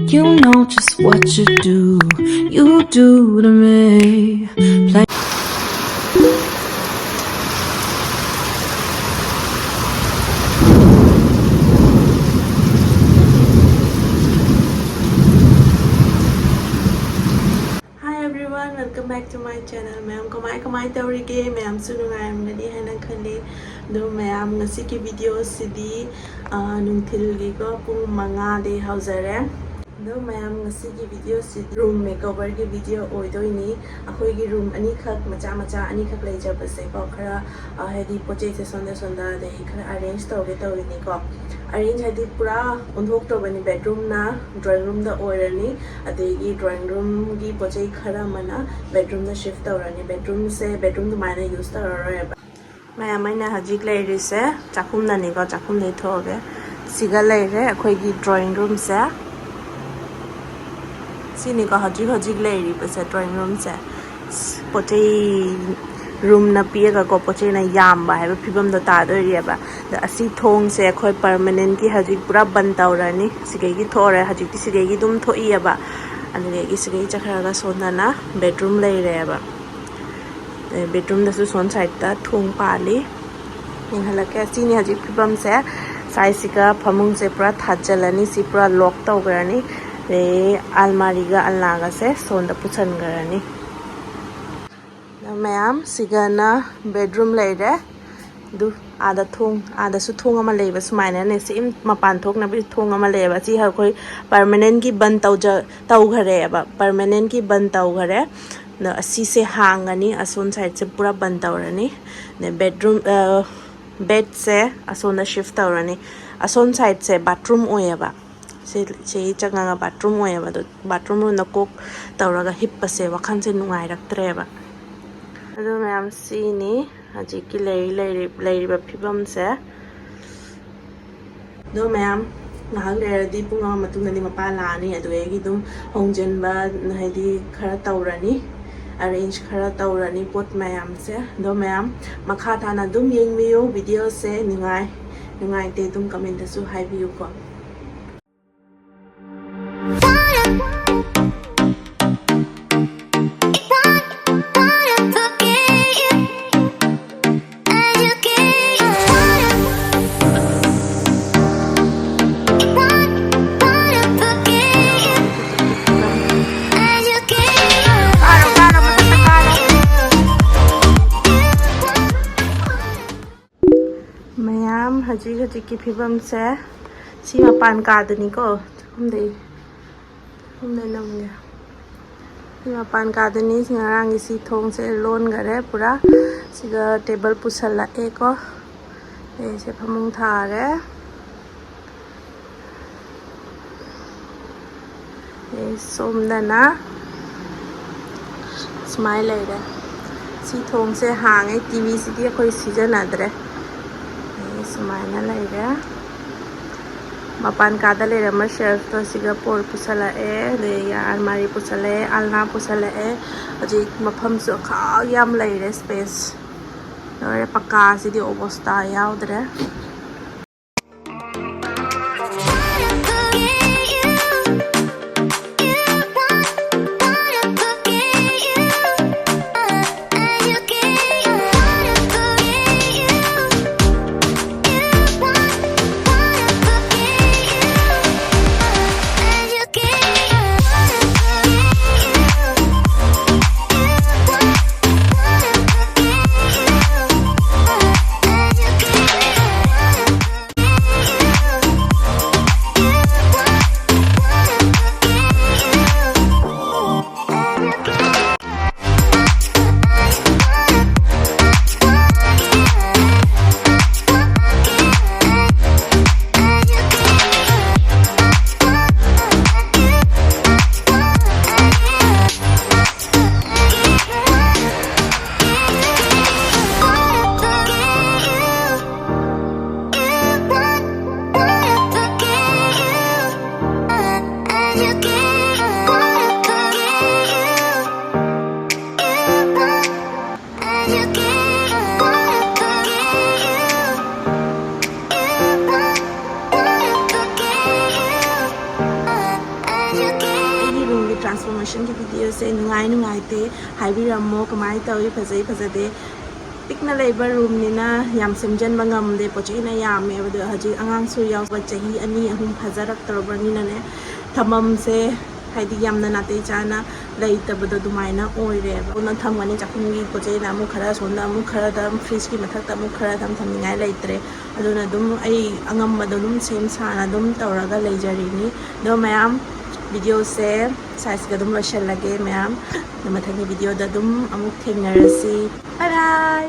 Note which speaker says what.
Speaker 1: You know just what you do to me. Play
Speaker 2: Hi everyone, welcome back to my channel. Ma'am, kamay tawrige ma'am sunungai ngani hana khali do ma'am ngasi ki video sidi nungthil gi ko pung manga de hauzare do ma'am ngasi ki video sidi room makeover ki video oidoini akhoi gi room ani khak macha ani khak lei ja base ko khara hedi poche se sonda de khara arrange tawini ko arrange hadi pura unhok to bani bedroom na drawing room da oirani adegi drawing room gi poche khara mana bedroom da shift tawrani bedroom du mana use tawrara maya maina hajik leiri se chakum na ni ko chakum le thoge siga leire akhoi gi drawing room se sini ko hajik leiri pase drawing room se poche room na piega ko poche na yamba hai phibam da ta do ri ba da asi thong se khoi permanent ki hajik pura ban tawrani sigai gi thore hajik ti sigai gi dum thoi ba ani gi sigai chakhara ga sona na bedroom lei re ba bedroom da su son side ta thong pali ning hala ka sini hajik phibam se size ka phamung se pura thajalani si pura lock tawgrani re almari ga alna ga se son da puchan garani ma'am sigana bedroom leire du ada su thong ama leiba sumaina ne sim mapan thok na bi thong ama leiba chi ha khoi permanent ki ban tau ghare ba permanent ki ban tau ghare na asi se hangani ason side se pura ban tawrani ne bedroom bed se asona shift tawrani ason side se bathroom oyaba se changa bathroom oyaba do bathroom ro na kok tawraga hip se wakhan se nungai raktre ba ado ma'am sini haji ki leiri ba phibam se do ma'am ngahang le di punga matung na ni mapa la ni adu egi dum hongjen ba haidi khara tawrani arrange khara tawrani pot ma'am se do ma'am makha thana dum yengmiyo video se ningai te dum comment su haibiu ko hajik ki phibam se si mapan ka dani ko humde namge si mapan ka dani ngarang si thong se lon gare pura siga table pusala e ko e se phamung thare e somdana smile ide si thong se hang e tv si di khoi season adre sumaina leire mapan kada leire ma shelf to singapore pusala e le ya almari pusala e alna pusala e aji mapham su kha yam leire space ore pakka si di obosta yaudre ꯑꯩꯒꯤ ꯔꯨꯝꯒꯤ ꯇ꯭ꯔꯥꯟꯁꯐꯣꯔꯃꯦꯁꯟꯒꯤ ꯚꯤꯗꯤꯑꯣꯁꯦ ꯅꯨꯡꯉꯥꯏꯇꯦ ꯍꯥꯏꯕꯤꯔꯝꯃꯣ ꯀꯃꯥꯏꯅ ꯇꯧꯏ ꯐꯖꯩ ꯐꯖꯗꯦ ꯄꯤꯛꯅ ꯂꯩꯕ ꯔꯨꯝꯅꯤꯅ ꯌꯥꯝ ꯁꯦꯝꯖꯤꯟꯕ ꯉꯝꯗꯦ ꯄꯣꯠꯆꯩꯅ ꯌꯥꯝꯃꯦꯕ ꯑꯗꯣ ꯍꯧꯖꯤꯛ ꯑꯉꯥꯡꯁꯨ ꯌꯥꯎꯕ ꯆꯍꯤ 2-3 ꯐꯖꯔꯛꯇ꯭ꯔꯕꯅꯤꯅꯅꯦ ꯊꯝꯐꯝꯁꯦ ꯍꯥꯏꯗꯤ ꯌꯥꯝꯅ ꯅꯥꯇꯩ ꯆꯥꯅ ꯂꯩꯇꯕꯗꯣ ꯑꯗꯨꯃꯥꯏꯅ ꯑꯣꯏꯔꯦꯕ ꯑꯗꯨꯅ ꯊꯝꯒꯅꯤ ꯆꯥꯛꯈꯨꯝꯒꯤ ꯄꯣꯠꯆꯩꯅ ꯑꯃꯨꯛ ꯈꯔ ꯁꯣꯝꯗ ꯑꯃꯨꯛ ꯈꯔ ꯐ꯭ꯔꯤꯖꯀꯤ ꯃꯊꯛꯇ ꯑꯃꯨꯛ ꯈꯔ ꯊꯝꯅꯤꯡꯉꯥꯏ ꯂꯩꯇ꯭ꯔꯦ ꯑꯗꯨꯅ ꯑꯗꯨꯝ ꯑꯩ ꯑꯉꯝꯕꯗꯣ ꯑꯗꯨꯝ ꯁꯦꯝ ꯁꯥꯅ ꯑꯗꯨꯝ ꯇꯧꯔꯒ ꯂꯩꯖꯔꯤꯅꯤ ꯑꯗꯣ ꯃꯌꯥꯝ ꯚꯤꯗꯤꯑꯣꯁꯦ ꯁꯥꯏꯖꯀ ꯑꯗꯨꯝ ꯂꯣꯏꯁꯤꯜꯂꯒꯦ ꯃꯌꯥꯝ ꯃꯊꯪꯒꯤ ꯚꯤꯗꯤꯑꯣꯗ ꯑꯗꯨꯝ ꯑꯃꯨꯛ ꯊꯦꯡꯅꯔꯁꯤ ꯕꯥꯏ ꯕꯥꯏ